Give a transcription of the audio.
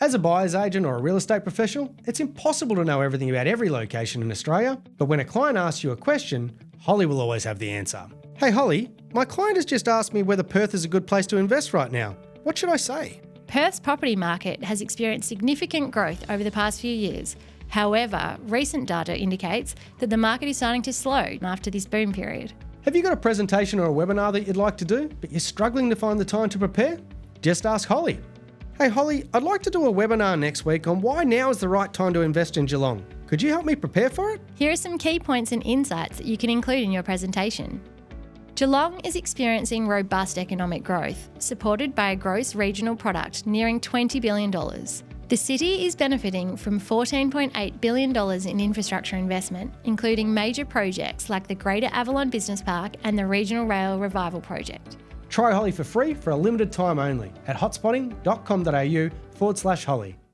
As a buyer's agent or a real estate professional, it's impossible to know everything about every location in Australia, but when a client asks you a question, Holly will always have the answer. Hey Holly, my client has just asked me whether Perth is a good place to invest right now. What should I say? Perth's property market has experienced significant growth over the past few years. However, recent data indicates that the market is starting to slow after this boom period. Have you got a presentation or a webinar that you'd like to do, but you're struggling to find the time to prepare? Just ask Holly. Hey Holly, I'd like to do a webinar next week on why now is the right time to invest in Geelong. Could you help me prepare for it? Here are some key points and insights that you can include in your presentation. Geelong is experiencing robust economic growth, supported by a gross regional product nearing $20 billion. The city is benefiting from $14.8 billion in infrastructure investment, including major projects like the Greater Avalon Business Park and the Regional Rail Revival Project. Try Holly for free for a limited time only at hotspotting.com.au/Holly.